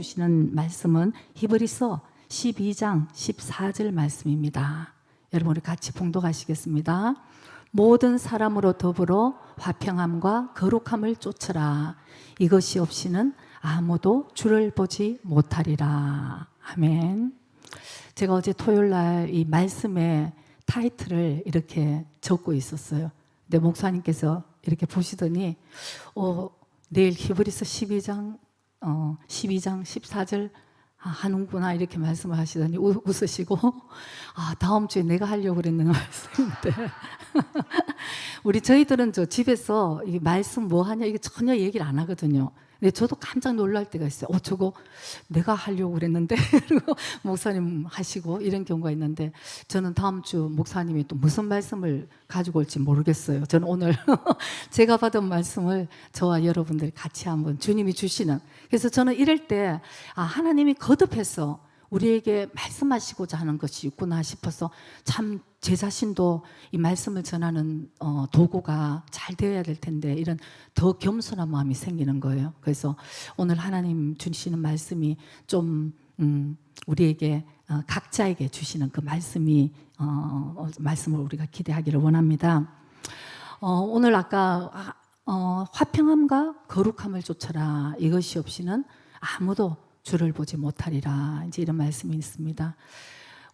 주시는 말씀은 히브리서 12장 14절 말씀입니다. 여러분 우리 같이 봉독하시겠습니다. 모든 사람으로 더불어 화평함과 거룩함을 쫓으라. 이것이 없이는 아무도 주를 보지 못하리라. 아멘. 제가 어제 토요일 날 이 말씀의 타이틀을 이렇게 적고 있었어요. 근데 목사님께서 이렇게 보시더니 내일 히브리서 12장 14절 하는구나 이렇게 말씀을 하시더니 웃으시고 다음 주에 내가 하려고 그랬는 말씀인데 저희들은 집에서 이 말씀 뭐 하냐 이게 전혀 얘기를 안 하거든요. 근데 저도 깜짝 놀랄 때가 있어요. 저거 내가 하려고 그랬는데 그리고 목사님 하시고 이런 경우가 있는데 저는 다음 주 목사님이 또 무슨 말씀을 가지고 올지 모르겠어요. 저는 오늘 제가 받은 말씀을 저와 여러분들이 같이 한번 주님이 주시는, 그래서 저는 이럴 때 하나님이 거듭해서 우리에게 말씀하시고자 하는 것이 있구나 싶어서 참 제 자신도 이 말씀을 전하는 도구가 잘 되어야 될 텐데 이런 더 겸손한 마음이 생기는 거예요. 그래서 오늘 하나님 주시는 말씀이 좀 우리에게 각자에게 주시는 그 말씀을 우리가 기대하기를 원합니다. 오늘 아까 화평함과 거룩함을 쫓아라. 이것이 없이는 아무도 주를 보지 못하리라. 이제 이런 말씀이 있습니다.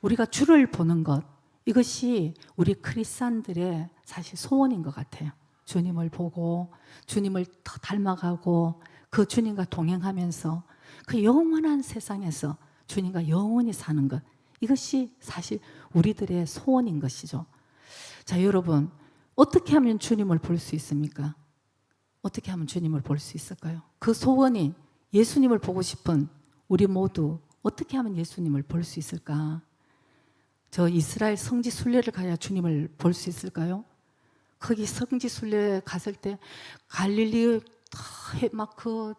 우리가 주를 보는 것, 이것이 우리 크리스찬들의 사실 소원인 것 같아요. 주님을 보고 주님을 더 닮아가고 그 주님과 동행하면서 그 영원한 세상에서 주님과 영원히 사는 것, 이것이 사실 우리들의 소원인 것이죠. 자, 여러분 어떻게 하면 주님을 볼 수 있습니까? 어떻게 하면 주님을 볼 수 있을까요? 그 소원이 예수님을 보고 싶은 우리 모두 어떻게 하면 예수님을 볼 수 있을까? 저 이스라엘 성지 순례를 가야 주님을 볼 수 있을까요? 거기 성지 순례 갔을 때 갈릴리 막 그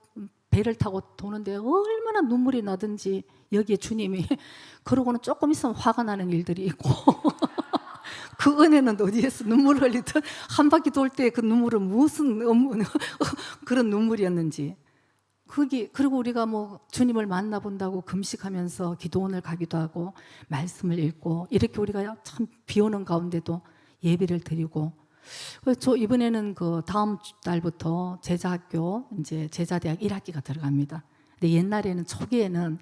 배를 타고 도는데 얼마나 눈물이 나든지 여기에 주님이 그러고는 조금 있으면 화가 나는 일들이 있고 그 은혜는 어디에서 눈물 흘리듯 한 바퀴 돌 때 그 눈물은 무슨 그런 눈물이었는지. 그리고 우리가 주님을 만나본다고 금식하면서 기도원을 가기도 하고 말씀을 읽고 이렇게 우리가 참 비 오는 가운데도 예배를 드리고, 저 이번에는 그 다음 달부터 제자학교 이제 제자대학 1학기가 들어갑니다. 근데 옛날에는 초기에는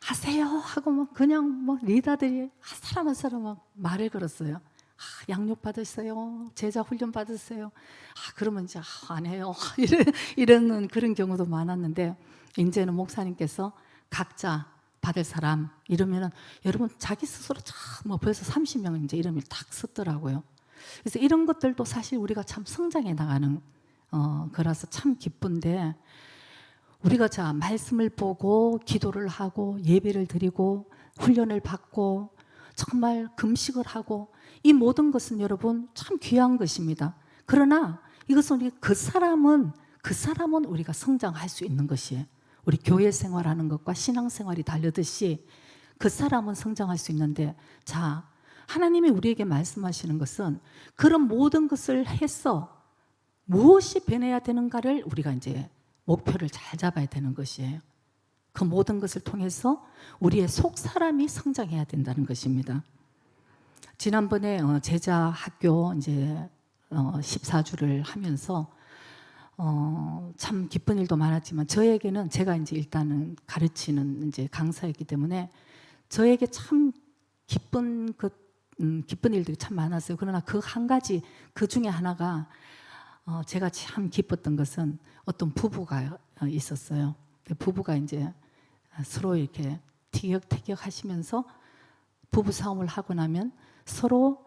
하세요 하고 그냥 리더들이 한 사람 한 사람 막 말을 걸었어요. 양육 받으세요. 제자 훈련 받으세요. 그러면 이제 안 해요. 이런 그런 경우도 많았는데 이제는 목사님께서 각자 받을 사람 이러면은 여러분 자기 스스로 벌써 30명 이제 이름을 딱 썼더라고요. 그래서 이런 것들도 사실 우리가 참 성장해 나가는 거라서 참 기쁜데, 우리가 말씀을 보고 기도를 하고 예배를 드리고 훈련을 받고 정말 금식을 하고 이 모든 것은 여러분 참 귀한 것입니다. 그러나 이것은 그 사람은 우리가 성장할 수 있는 것이에요. 우리 교회 생활하는 것과 신앙생활이 다르듯이 그 사람은 성장할 수 있는데, 하나님이 우리에게 말씀하시는 것은 그런 모든 것을 해서 무엇이 변해야 되는가를 우리가 이제 목표를 잘 잡아야 되는 것이에요. 그 모든 것을 통해서 우리의 속 사람이 성장해야 된다는 것입니다. 지난번에 제자 학교 이제 14주를 하면서 참 기쁜 일도 많았지만 저에게는 제가 이제 일단은 가르치는 이제 강사였기 때문에 저에게 참 기쁜 일들이 참 많았어요. 그러나 그 한 가지, 그 중에 하나가 제가 참 기뻤던 것은 어떤 부부가 있었어요. 그 부부가 이제 서로 이렇게 티격태격 하시면서 부부 싸움을 하고 나면 서로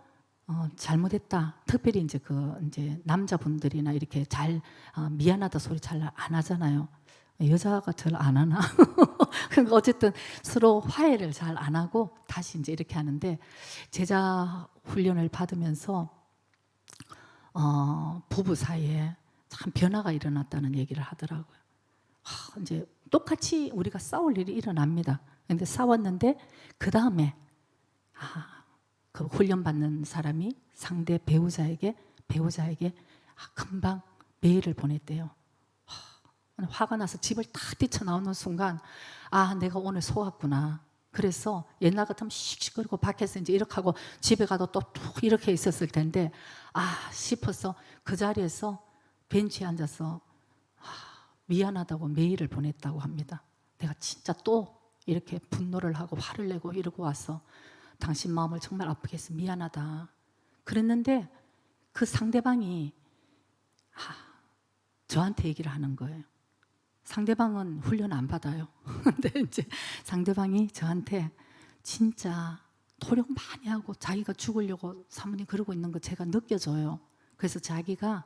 잘못했다. 특별히 이제 이제 남자분들이나 이렇게 미안하다 소리 잘 안 하잖아요. 여자가 잘 안 하나? 그러니까 어쨌든 서로 화해를 잘 안 하고 다시 이제 이렇게 하는데, 제자 훈련을 받으면서 부부 사이에 참 변화가 일어났다는 얘기를 하더라고요. 이제 똑같이 우리가 싸울 일이 일어납니다. 근데 싸웠는데 그 다음에 그 훈련받는 사람이 상대 배우자에게 금방 메일을 보냈대요. 화가 나서 집을 탁 뛰쳐나오는 순간 아, 내가 오늘 속았구나. 그래서 옛날 같으면 씩씩거리고 밖에서 이제 이렇게 하고 집에 가도 또 툭 이렇게 있었을 텐데 아 싶어서 그 자리에서 벤치에 앉아서 미안하다고 메일을 보냈다고 합니다. 내가 진짜 또 이렇게 분노를 하고 화를 내고 이러고 와서 당신 마음을 정말 아프게 해서 미안하다 그랬는데 그 상대방이 저한테 얘기를 하는 거예요. 상대방은 훈련 안 받아요. 근데 이제 상대방이 저한테 진짜 토력 많이 하고 자기가 죽으려고 사모님 그러고 있는 거 제가 느껴져요. 그래서 자기가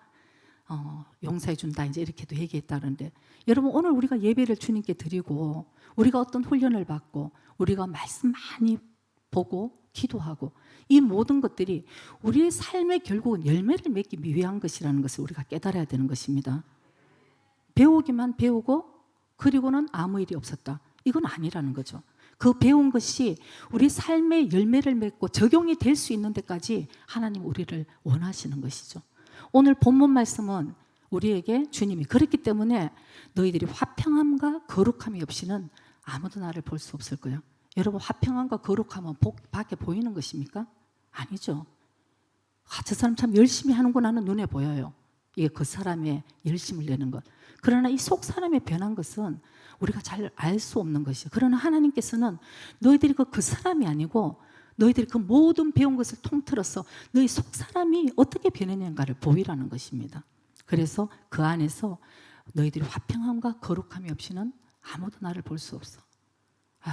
용서해 준다 이제 이렇게도 얘기했다는데 여러분 오늘 우리가 예배를 주님께 드리고 우리가 어떤 훈련을 받고 우리가 말씀 많이 보고 기도하고 이 모든 것들이 우리의 삶의 결국은 열매를 맺기 위한 것이라는 것을 우리가 깨달아야 되는 것입니다. 배우기만 배우고 그리고는 아무 일이 없었다. 이건 아니라는 거죠. 그 배운 것이 우리 삶의 열매를 맺고 적용이 될 수 있는 데까지 하나님 우리를 원하시는 것이죠. 오늘 본문 말씀은 우리에게 주님이 그렇기 때문에 너희들이 화평함과 거룩함이 없이는 아무도 나를 볼 수 없을 거예요. 여러분 화평함과 거룩함은 밖에 보이는 것입니까? 아니죠. 저 사람 참 열심히 하는구나 하는 눈에 보여요. 이게 그 사람의 열심을 내는 것. 그러나 이 속 사람의 변한 것은 우리가 잘 알 수 없는 것이에요. 그러나 하나님께서는 너희들이 그 사람이 아니고 너희들이 그 모든 배운 것을 통틀어서 너희 속 사람이 어떻게 변했는가를 보이라는 것입니다. 그래서 그 안에서 너희들이 화평함과 거룩함이 없이는 아무도 나를 볼 수 없어.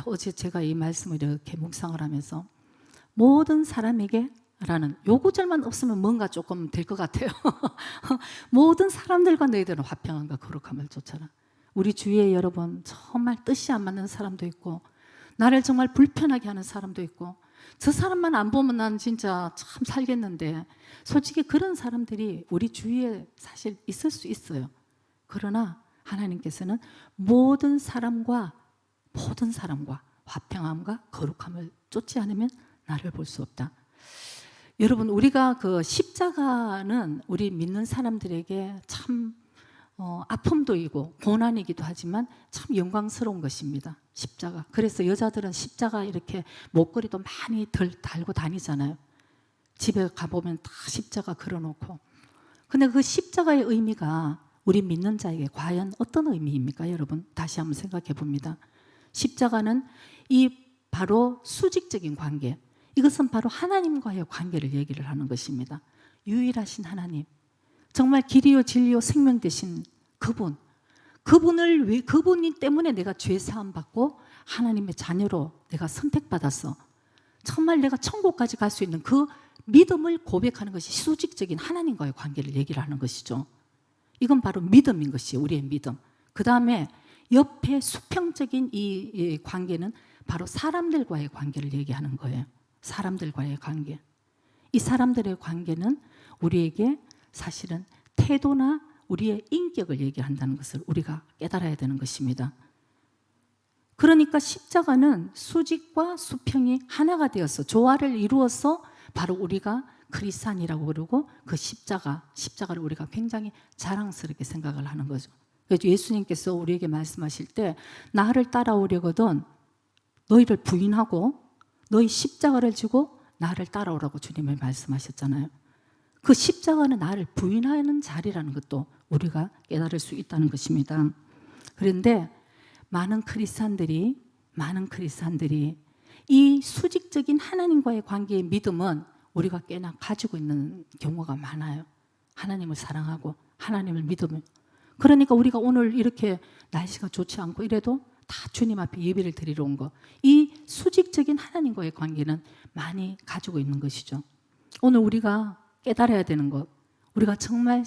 어제 제가 이 말씀을 이렇게 묵상을 하면서 모든 사람에게 라는 요구절만 없으면 뭔가 조금 될 것 같아요. 모든 사람들과 너희들은 화평함과 거룩함을 쫓아라. 우리 주위에 여러분 정말 뜻이 안 맞는 사람도 있고 나를 정말 불편하게 하는 사람도 있고 저 사람만 안 보면 난 진짜 참 살겠는데 솔직히 그런 사람들이 우리 주위에 사실 있을 수 있어요. 그러나 하나님께서는 모든 사람과 화평함과 거룩함을 쫓지 않으면 나를 볼 수 없다. 여러분 우리가 그 십자가는 우리 믿는 사람들에게 참 아픔도 있고 고난이기도 하지만 참 영광스러운 것입니다. 십자가. 그래서 여자들은 십자가 이렇게 목걸이도 많이 달고 다니잖아요. 집에 가보면 다 십자가 걸어놓고. 근데 그 십자가의 의미가 우리 믿는 자에게 과연 어떤 의미입니까? 여러분 다시 한번 생각해 봅니다. 십자가는 이 바로 수직적인 관계, 이것은 바로 하나님과의 관계를 얘기를 하는 것입니다. 유일하신 하나님, 정말 길이요 진리요 생명 되신 그분이 때문에 내가 죄 사함 받고 하나님의 자녀로 내가 선택받아서 정말 내가 천국까지 갈 수 있는 그 믿음을 고백하는 것이 수직적인 하나님과의 관계를 얘기를 하는 것이죠. 이건 바로 믿음인 것이에요. 우리의 믿음. 그 다음에 옆에 수평적인 이 관계는 바로 사람들과의 관계를 얘기하는 거예요. 사람들과의 관계. 이 사람들의 관계는 우리에게 사실은 태도나 우리의 인격을 얘기한다는 것을 우리가 깨달아야 되는 것입니다. 그러니까 십자가는 수직과 수평이 하나가 되어서 조화를 이루어서 바로 우리가 크리스찬이라고 그러고 그 십자가를 우리가 굉장히 자랑스럽게 생각을 하는 거죠. 그래서 예수님께서 우리에게 말씀하실 때 나를 따라오려거든 너희를 부인하고 너희 십자가를 지고 나를 따라오라고 주님이 말씀하셨잖아요. 그 십자가는 나를 부인하는 자리라는 것도 우리가 깨달을 수 있다는 것입니다. 그런데 많은 크리스찬들이 이 수직적인 하나님과의 관계의 믿음은 우리가 꽤나 가지고 있는 경우가 많아요. 하나님을 사랑하고 하나님을 믿으면. 그러니까 우리가 오늘 이렇게 날씨가 좋지 않고 이래도 다 주님 앞에 예배를 드리러 온 거. 이 수직적인 하나님과의 관계는 많이 가지고 있는 것이죠. 오늘 우리가 깨달아야 되는 것, 우리가 정말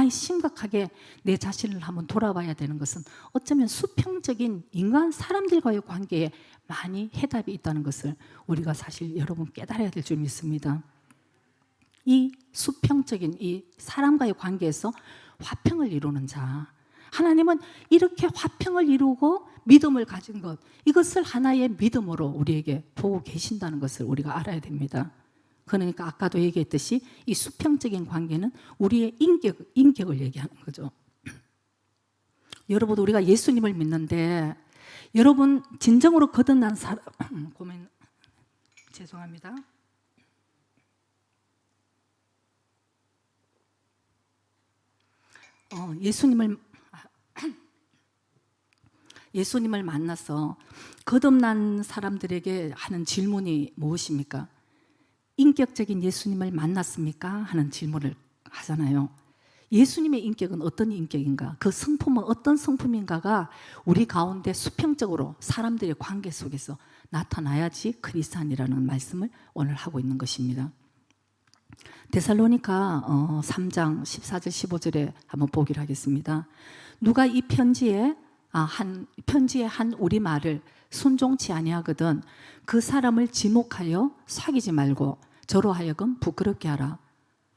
심각하게 내 자신을 한번 돌아봐야 되는 것은 어쩌면 수평적인 인간 사람들과의 관계에 많이 해답이 있다는 것을 우리가 사실 여러분 깨달아야 될 줄 믿습니다. 이 수평적인 이 사람과의 관계에서 화평을 이루는 자, 하나님은 이렇게 화평을 이루고 믿음을 가진 것, 이것을 하나의 믿음으로 우리에게 보고 계신다는 것을 우리가 알아야 됩니다. 그러니까 아까도 얘기했듯이 이 수평적인 관계는 우리의 인격을 얘기하는 거죠. 여러분, 우리가 예수님을 믿는데 여러분 진정으로 거듭난 사람 고민 죄송합니다. 예수님을 만나서 거듭난 사람들에게 하는 질문이 무엇입니까? 인격적인 예수님을 만났습니까? 하는 질문을 하잖아요. 예수님의 인격은 어떤 인격인가? 그 성품은 어떤 성품인가가 우리 가운데 수평적으로 사람들의 관계 속에서 나타나야지 크리스찬이라는 말씀을 오늘 하고 있는 것입니다. 데살로니가 3장 14절 15절에 한번 보기로 하겠습니다. 누가 이 편지에 한 우리 말을 순종치 아니하거든 그 사람을 지목하여 사귀지 말고 저로 하여금 부끄럽게 하라.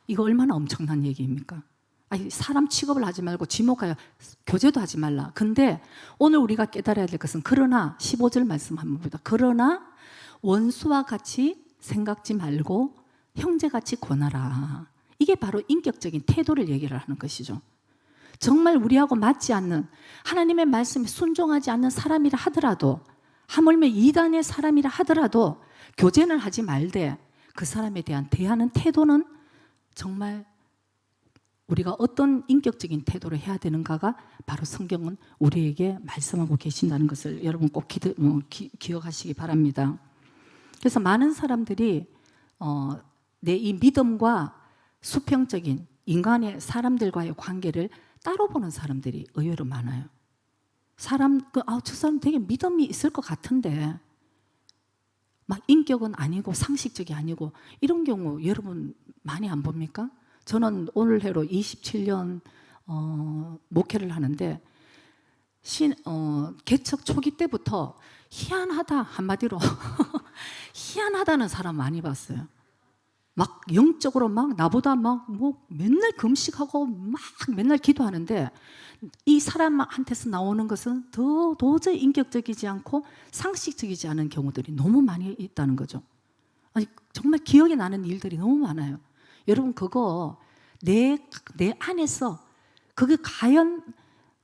이거 얼마나 엄청난 얘기입니까? 아니, 사람 취급을 하지 말고 지목하여 교제도 하지 말라. 근데 오늘 우리가 깨달아야 될 것은 그러나 15절 말씀 한번 봅니다. 그러나 원수와 같이 생각지 말고 형제같이 권하라. 이게 바로 인격적인 태도를 얘기를 하는 것이죠. 정말 우리하고 맞지 않는 하나님의 말씀에 순종하지 않는 사람이라 하더라도 하물며 이단의 사람이라 하더라도 교제는 하지 말되 그 사람에 대한 대하는 태도는 정말 우리가 어떤 인격적인 태도를 해야 되는가가 바로 성경은 우리에게 말씀하고 계신다는 것을 여러분 꼭 기억하시기 바랍니다. 그래서 많은 사람들이 내 이 믿음과 수평적인 인간의 사람들과의 관계를 따로 보는 사람들이 의외로 많아요. 저 사람 되게 믿음이 있을 것 같은데 막 인격은 아니고 상식적이 아니고 이런 경우 여러분 많이 안 봅니까? 저는 올해로 27년 목회를 하는데 개척 초기 때부터 희한하다 한마디로 희한하다는 사람 많이 봤어요. 막 영적으로 막 나보다 막 뭐 맨날 금식하고 막 맨날 기도하는데 이 사람한테서 나오는 것은 도저히 인격적이지 않고 상식적이지 않은 경우들이 너무 많이 있다는 거죠. 아니, 정말 기억이 나는 일들이 너무 많아요. 여러분 그거 내 안에서 그게 과연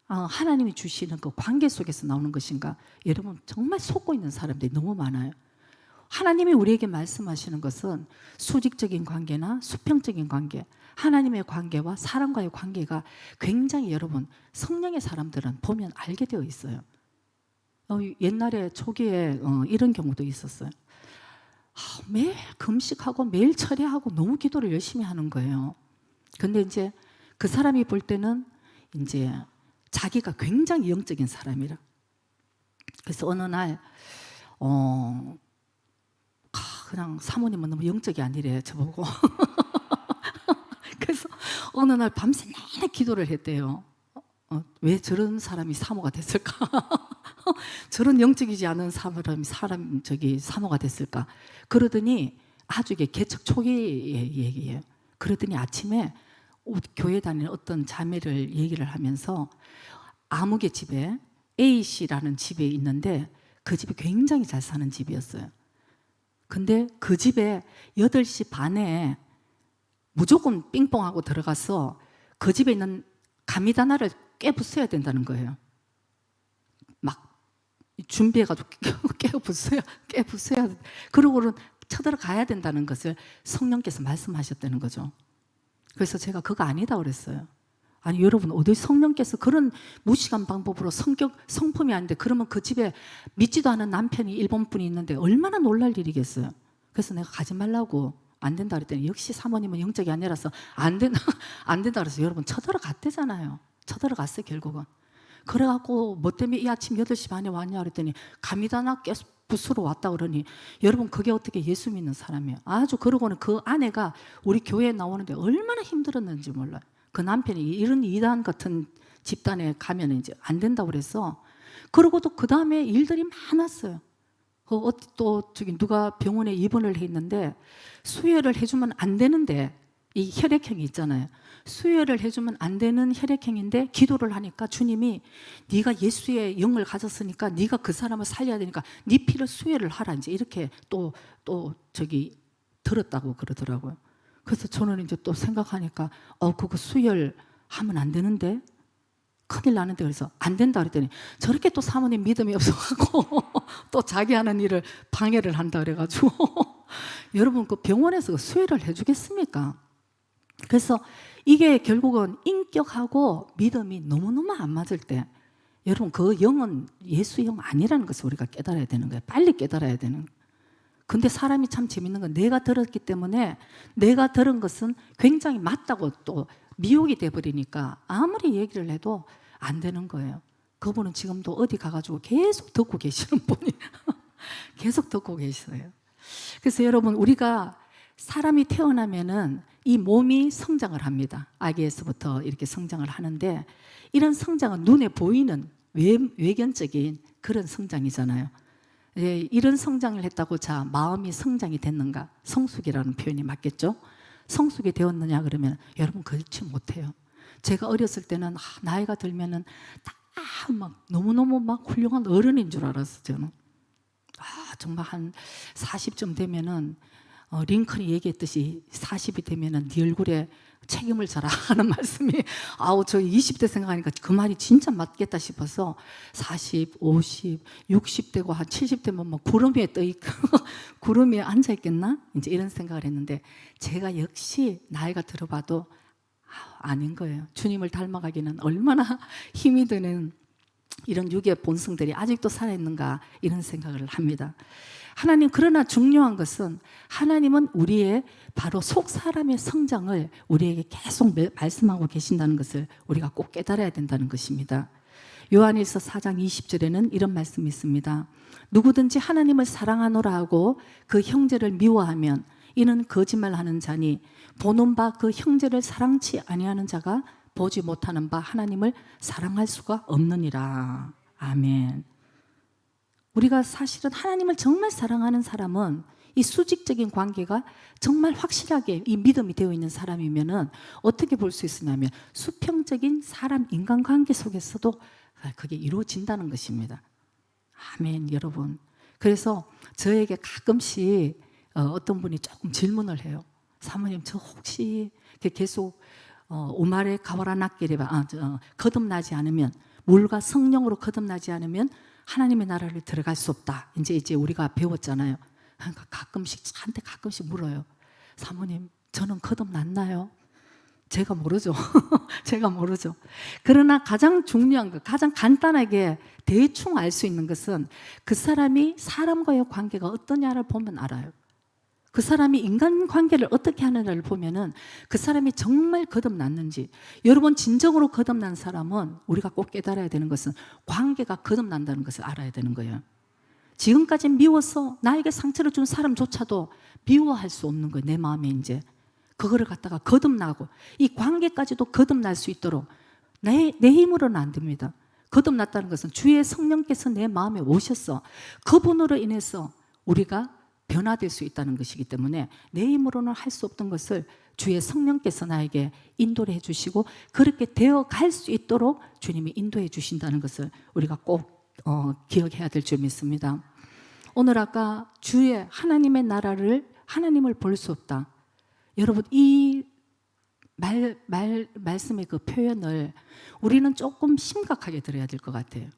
하나님이 주시는 그 관계 속에서 나오는 것인가? 여러분 정말 속고 있는 사람들이 너무 많아요. 하나님이 우리에게 말씀하시는 것은 수직적인 관계나 수평적인 관계, 하나님의 관계와 사람과의 관계가 굉장히 여러분 성령의 사람들은 보면 알게 되어 있어요. 옛날에 초기에 이런 경우도 있었어요. 매일 금식하고 매일 철야하고 너무 기도를 열심히 하는 거예요. 근데 이제 그 사람이 볼 때는 이제 자기가 굉장히 영적인 사람이라. 그래서 어느 날 그냥 사모님은 너무 영적이 아니래 저보고. 그래서 어느 날 밤새 내내 기도를 했대요. 왜 저런 사람이 사모가 됐을까? 저런 영적이지 않은 사람이 사모가 됐을까? 그러더니 아주 이게 개척 초기의 얘기예요. 그러더니 아침에 교회 다니는 어떤 자매를 얘기를 하면서 아무개 집에 A씨라는 집에 있는데 그 집이 굉장히 잘 사는 집이었어요. 근데 그 집에 8시 반에 무조건 삥뽕하고 들어가서 그 집에 있는 가미다나를 깨부숴야 된다는 거예요. 막 준비해가지고 깨부숴야 그러고는 쳐들어가야 된다는 것을 성령께서 말씀하셨다는 거죠. 그래서 제가 그거 아니다 그랬어요. 아니 여러분 어디 성령께서 그런 무식한 방법으로 성품이 아닌데 그러면 그 집에 믿지도 않은 남편이 일본 분이 있는데 얼마나 놀랄 일이겠어요. 그래서 내가 가지 말라고 안 된다 그랬더니 역시 사모님은 영적이 아니라서 안 된다 그래서 여러분 쳐들어갔대잖아요. 쳐들어갔어요 결국은. 그래갖고 뭐 때문에 이 아침 8시 반에 왔냐 그랬더니 가미다나 부스러 왔다 그러니 여러분 그게 어떻게 예수 믿는 사람이에요. 아주 그러고는 그 아내가 우리 교회에 나오는데 얼마나 힘들었는지 몰라요. 그 남편이 이런 이단 같은 집단에 가면 이제 안 된다고 그래서 그러고도 그 다음에 일들이 많았어요. 또 누가 병원에 입원을 했는데 수혈을 해주면 안 되는데 이 혈액형이 있잖아요. 수혈을 해주면 안 되는 혈액형인데 기도를 하니까 주님이 네가 예수의 영을 가졌으니까 네가 그 사람을 살려야 되니까 네 피를 수혈을 하라 이제 이렇게 또 들었다고 그러더라고요. 그래서 저는 이제 또 생각하니까 그거 수혈하면 안 되는데 큰일 나는데 그래서 안 된다 그랬더니 저렇게 또 사모님 믿음이 없어가지고 또 자기 하는 일을 방해를 한다 그래가지고 여러분 그 병원에서 그 수혜를 해주겠습니까? 그래서 이게 결국은 인격하고 믿음이 너무너무 안 맞을 때 여러분 그 영은 예수 영 아니라는 것을 우리가 깨달아야 되는 거예요. 빨리 깨달아야 되는 거예요. 근데 사람이 참 재밌는 건 내가 들었기 때문에 내가 들은 것은 굉장히 맞다고 또 미혹이 돼버리니까 아무리 얘기를 해도 안 되는 거예요. 그분은 지금도 어디 가가지고 계속 듣고 계시는 분이 계속 듣고 계시어요. 그래서 여러분 우리가 사람이 태어나면은 이 몸이 성장을 합니다. 아기에서부터 이렇게 성장을 하는데 이런 성장은 눈에 보이는 외견적인 그런 성장이잖아요. 예, 이런 성장을 했다고 자 마음이 성장이 됐는가? 성숙이라는 표현이 맞겠죠? 성숙이 되었느냐 그러면 여러분 그렇지 못해요. 제가 어렸을 때는 나이가 들면은 다 막 너무너무 막 훌륭한 어른인 줄 알았어요. 저는 정말 한 40쯤 되면은 링컨이 얘기했듯이 40이 되면은 네 얼굴에 책임을 져라 하는 말씀이 저 20대 생각하니까 그 말이 진짜 맞겠다 싶어서 40, 50, 60 되고 한 70 되면 막 구름 위에 떠 있고 구름 위에 앉아 있겠나? 이제 이런 생각을 했는데 제가 역시 나이가 들어봐도 아닌 거예요. 주님을 닮아가기는 얼마나 힘이 드는 이런 육의 본성들이 아직도 살아있는가 이런 생각을 합니다. 하나님 그러나 중요한 것은 하나님은 우리의 바로 속 사람의 성장을 우리에게 계속 말씀하고 계신다는 것을 우리가 꼭 깨달아야 된다는 것입니다. 요한일서 4장 20절에는 이런 말씀이 있습니다. 누구든지 하나님을 사랑하노라 하고 그 형제를 미워하면 이는 거짓말하는 자니 보는 바 그 형제를 사랑치 아니하는 자가 보지 못하는 바 하나님을 사랑할 수가 없느니라. 아멘. 우리가 사실은 하나님을 정말 사랑하는 사람은 이 수직적인 관계가 정말 확실하게 이 믿음이 되어 있는 사람이면은 어떻게 볼 수 있으냐면 수평적인 사람 인간관계 속에서도 그게 이루어진다는 것입니다. 아멘. 여러분 그래서 저에게 가끔씩 어떤 분이 조금 질문을 해요. 사모님 저 혹시 계속 오말에 가와라 낫기래봐 거듭나지 않으면 물과 성령으로 거듭나지 않으면 하나님의 나라를 들어갈 수 없다. 이제 우리가 배웠잖아요. 그러니까 저한테 가끔씩 물어요. 사모님, 저는 거듭났나요? 제가 모르죠. 제가 모르죠. 그러나 가장 중요한 것, 가장 간단하게 대충 알 수 있는 것은 그 사람이 사람과의 관계가 어떠냐를 보면 알아요. 그 사람이 인간관계를 어떻게 하느냐를 보면은 그 사람이 정말 거듭났는지. 여러분 진정으로 거듭난 사람은 우리가 꼭 깨달아야 되는 것은 관계가 거듭난다는 것을 알아야 되는 거예요. 지금까지 미워서 나에게 상처를 준 사람조차도 미워할 수 없는 거예요. 내 마음에 이제 그거를 갖다가 거듭나고 이 관계까지도 거듭날 수 있도록 내 힘으로는 안 됩니다. 거듭났다는 것은 주의 성령께서 내 마음에 오셔서 그분으로 인해서 우리가 변화될 수 있다는 것이기 때문에 내 힘으로는 할 수 없던 것을 주의 성령께서 나에게 인도를 해주시고 그렇게 되어갈 수 있도록 주님이 인도해 주신다는 것을 우리가 꼭 기억해야 될 줄 믿습니다. 오늘 아까 주의 하나님의 나라를 하나님을 볼 수 없다. 여러분 이 말씀의 그 표현을 우리는 조금 심각하게 들어야 될 것 같아요.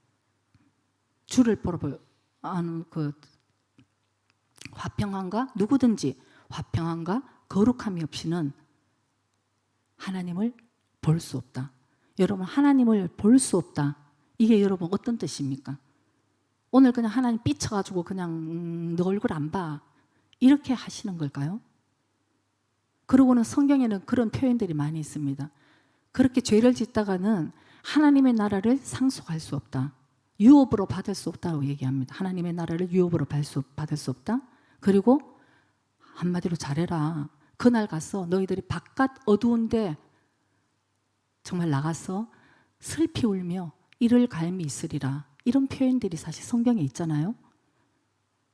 주를 보러 하는 그 화평함과 누구든지 화평함과 거룩함이 없이는 하나님을 볼 수 없다. 여러분 하나님을 볼 수 없다. 이게 여러분 어떤 뜻입니까? 오늘 그냥 하나님 삐쳐가지고 그냥 너 얼굴 안 봐 이렇게 하시는 걸까요? 그러고는 성경에는 그런 표현들이 많이 있습니다. 그렇게 죄를 짓다가는 하나님의 나라를 상속할 수 없다. 유업으로 받을 수 없다고 얘기합니다. 하나님의 나라를 유업으로 받을 수 없다. 그리고 한마디로 잘해라. 그날 가서 너희들이 바깥 어두운데 정말 나가서 슬피 울며 이를 갈미 있으리라. 이런 표현들이 사실 성경에 있잖아요.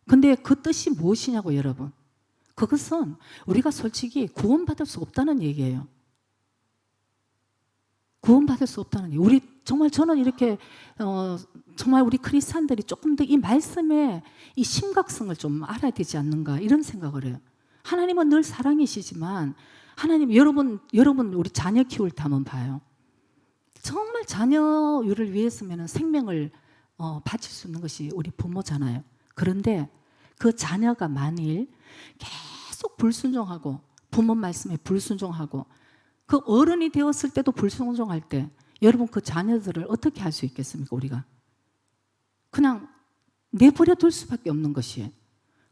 근데 그 뜻이 무엇이냐고 여러분. 그것은 우리가 솔직히 구원받을 수 없다는 얘기예요. 구원받을 수 없다는 얘기. 우리 정말 저는 이렇게 정말 우리 크리스찬들이 조금 더 이 말씀의 이 심각성을 좀 알아야 되지 않는가 이런 생각을 해요. 하나님은 늘 사랑이시지만 하나님 여러분 우리 자녀 키울 때 한번 봐요. 정말 자녀를 위해서면 생명을 바칠 수 있는 것이 우리 부모잖아요. 그런데 그 자녀가 만일 계속 불순종하고 부모 말씀에 불순종하고 그 어른이 되었을 때도 불순종할 때 여러분 그 자녀들을 어떻게 할 수 있겠습니까? 우리가 그냥 내버려 둘 수밖에 없는 것이에요.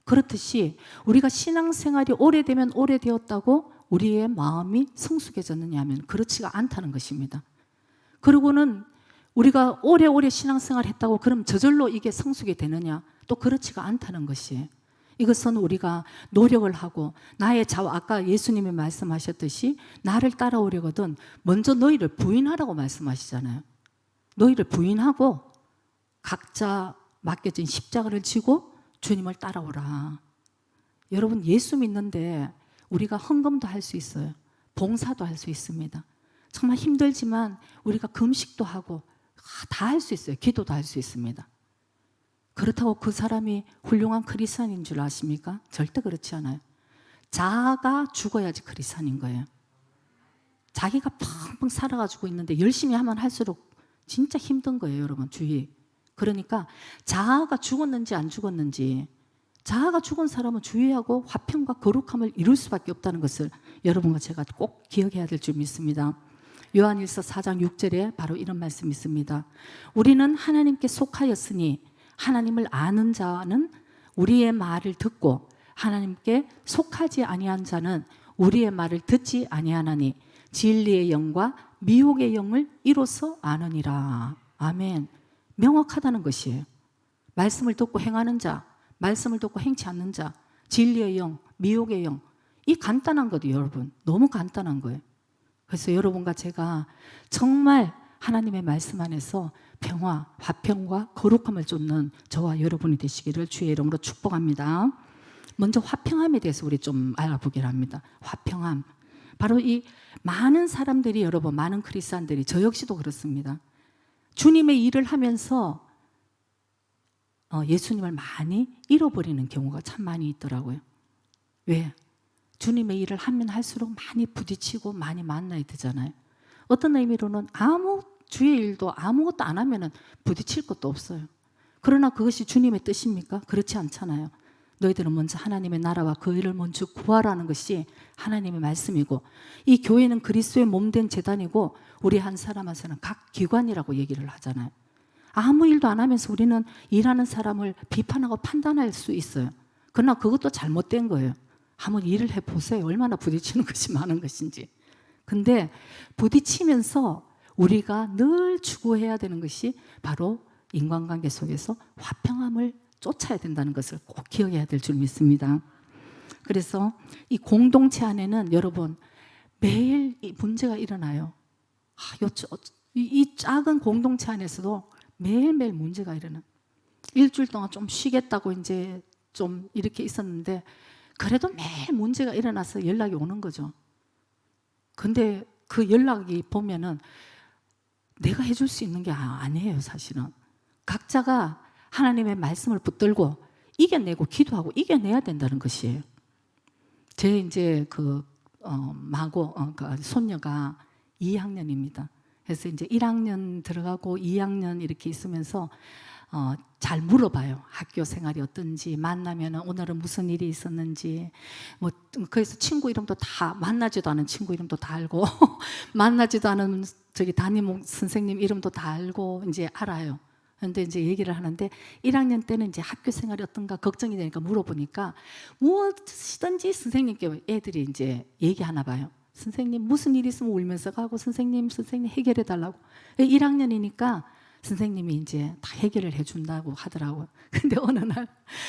그렇듯이 우리가 신앙생활이 오래되면 오래되었다고 우리의 마음이 성숙해졌느냐 하면 그렇지가 않다는 것입니다. 그리고는 우리가 오래오래 신앙생활 했다고 그럼 저절로 이게 성숙이 되느냐? 또 그렇지가 않다는 것이에요. 이것은 우리가 노력을 하고 나의 자아, 아까 예수님이 말씀하셨듯이 나를 따라오려거든 먼저 너희를 부인하라고 말씀하시잖아요. 너희를 부인하고 각자 맡겨진 십자가를 지고 주님을 따라오라. 여러분 예수 믿는데 우리가 헌금도 할 수 있어요. 봉사도 할 수 있습니다. 정말 힘들지만 우리가 금식도 하고 다 할 수 있어요. 기도도 할 수 있습니다. 그렇다고 그 사람이 훌륭한 크리스찬인 줄 아십니까? 절대 그렇지 않아요. 자아가 죽어야지 크리스찬인 거예요. 자기가 펑펑 살아가지고 있는데 열심히 하면 할수록 진짜 힘든 거예요, 여러분. 주의. 그러니까 자아가 죽었는지 안 죽었는지, 자아가 죽은 사람은 주의하고 화평과 거룩함을 이룰 수밖에 없다는 것을 여러분과 제가 꼭 기억해야 될 줄 믿습니다. 요한일서 4장 6절에 바로 이런 말씀이 있습니다. 우리는 하나님께 속하였으니 하나님을 아는 자는 우리의 말을 듣고 하나님께 속하지 아니한 자는 우리의 말을 듣지 아니하나니 진리의 영과 미혹의 영을 이로써 아느니라. 아멘. 명확하다는 것이에요. 말씀을 듣고 행하는 자, 말씀을 듣고 행치 않는 자, 진리의 영, 미혹의 영, 이 간단한 거죠, 여러분. 너무 간단한 거예요. 그래서 여러분과 제가 정말 하나님의 말씀 안에서 평화, 화평과 거룩함을 쫓는 저와 여러분이 되시기를 주의 이름으로 축복합니다. 먼저 화평함에 대해서 우리 좀 알아보기를 합니다. 화평함. 바로 이 많은 사람들이, 여러분, 많은 크리스찬들이, 저 역시도 그렇습니다. 주님의 일을 하면서 예수님을 많이 잃어버리는 경우가 참 많이 있더라고요. 왜? 주님의 일을 하면 할수록 많이 부딪히고 많이 만나야 되잖아요. 어떤 의미로는 주의 일도 아무것도 안 하면 부딪힐 것도 없어요. 그러나 그것이 주님의 뜻입니까? 그렇지 않잖아요. 너희들은 먼저 하나님의 나라와 그 일을 먼저 구하라는 것이 하나님의 말씀이고, 이 교회는 그리스도의 몸된 제단이고 우리 한 사람 한 사람 각 기관이라고 얘기를 하잖아요. 아무 일도 안 하면서 우리는 일하는 사람을 비판하고 판단할 수 있어요. 그러나 그것도 잘못된 거예요. 한번 일을 해보세요. 얼마나 부딪히는 것이 많은 것인지. 근데 부딪히면서 우리가 늘 추구해야 되는 것이 바로 인간관계 속에서 화평함을 쫓아야 된다는 것을 꼭 기억해야 될 줄 믿습니다. 그래서 이 공동체 안에는 여러분 매일 이 문제가 일어나요. 이 작은 공동체 안에서도 매일매일 문제가 일어나. 일주일 동안 좀 쉬겠다고 이제 좀 이렇게 있었는데 그래도 매일 문제가 일어나서 연락이 오는 거죠. 근데 그 연락이 보면은 내가 해줄 수 있는 게 아니에요, 사실은. 각자가 하나님의 말씀을 붙들고 이겨내고 기도하고 이겨내야 된다는 것이에요. 제 이제 그 손녀가 2학년입니다. 그래서 이제 1학년 들어가고 2학년 이렇게 있으면서 잘 물어봐요. 학교 생활이 어떤지, 만나면 오늘은 무슨 일이 있었는지, 뭐 그래서 친구 이름도 다, 만나지도 않은 친구 이름도 다 알고 만나지도 않은 저기 담임 선생님 이름도 다 알고 이제 알아요. 그런데 이제 얘기를 하는데 1학년 때는 이제 학교 생활이 어떤가 걱정이 되니까 물어보니까 무엇이든지 선생님께 애들이 이제 얘기하나 봐요. 선생님 무슨 일 있으면 울면서 가고 선생님 해결해 달라고. 1학년이니까 선생님이 이제 다 해결을 해준다고 하더라고요. 근데 어느 날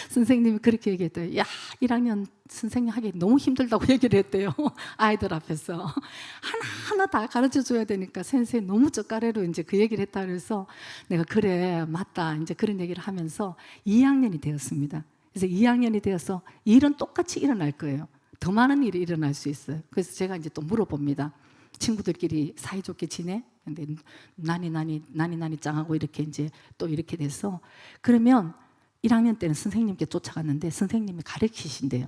선생님이 그렇게 얘기했대요. 야, 1학년 선생님 하기 너무 힘들다고 얘기를 했대요. 아이들 앞에서. 하나하나 다 가르쳐 줘야 되니까 선생님 너무 젓가래로 이제 그 얘기를 했다 그래서 내가 그래, 맞다. 이제 그런 얘기를 하면서 2학년이 되었습니다. 그래서 2학년이 되어서 일은 똑같이 일어날 거예요. 더 많은 일이 일어날 수 있어요. 그래서 제가 이제 또 물어봅니다. 친구들끼리 사이좋게 지내? 근데 나니 짱하고 이렇게 이제 또 이렇게 돼서 그러면 1학년 때는 선생님께 쫓아갔는데 선생님이 가르치신대요.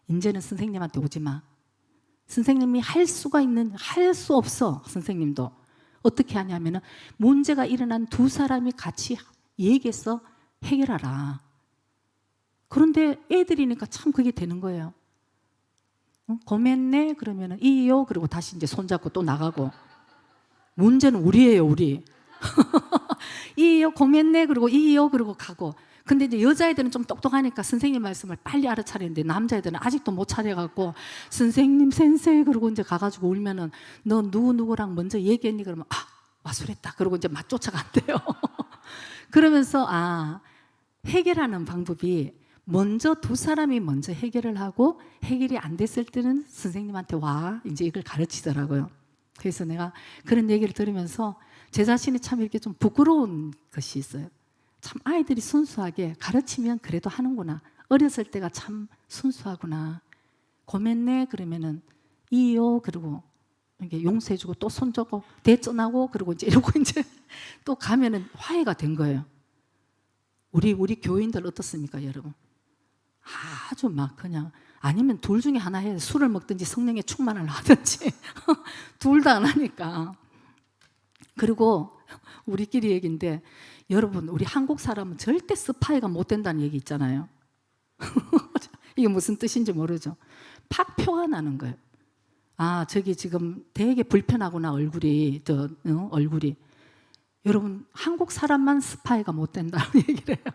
이제는 선생님한테 오지 마. 선생님이 할 수 없어. 선생님도 어떻게 하냐면은 문제가 일어난 두 사람이 같이 얘기해서 해결하라. 그런데 애들이니까 참 그게 되는 거예요. 고맙네 그러면은 이요 그리고 다시 이제 손잡고 또 나가고 문제는 우리예요 우리. 이요 고맙네 그리고 이요 그리고 가고. 근데 이제 여자애들은 좀 똑똑하니까 선생님 말씀을 빨리 알아차리는데 남자애들은 아직도 못 차려갖고 선생님 센세 그러고 이제 가가지고 울면은 너 누구누구랑 먼저 얘기했니 그러면 아 와술했다 그러고 이제 막 쫓아간대요. 그러면서 해결하는 방법이 먼저 두 사람이 먼저 해결을 하고 해결이 안 됐을 때는 선생님한테 와 이제 이걸 가르치더라고요. 그래서 내가 그런 얘기를 들으면서 제 자신이 참 이렇게 좀 부끄러운 것이 있어요. 참 아이들이 순수하게 가르치면 그래도 하는구나. 어렸을 때가 참 순수하구나. 고맙네 그러면은 이요 그러고 이렇게 용서해주고 또 손잡고 대전하고 그러고 이제 이러고 이제 또 가면은 화해가 된 거예요. 우리 교인들 어떻습니까, 여러분? 아주 막 그냥 아니면 둘 중에 하나 해. 술을 먹든지 성령의 충만을 하든지 둘 다 안 하니까. 그리고 우리끼리 얘기인데 여러분 우리 한국 사람은 절대 스파이가 못 된다는 얘기 있잖아요. 이게 무슨 뜻인지 모르죠. 팍 표가 나는 거예요. 아 저기 지금 되게 불편하구나 얼굴이 얼굴이. 여러분 한국 사람만 스파이가 못 된다는 얘기를 해요.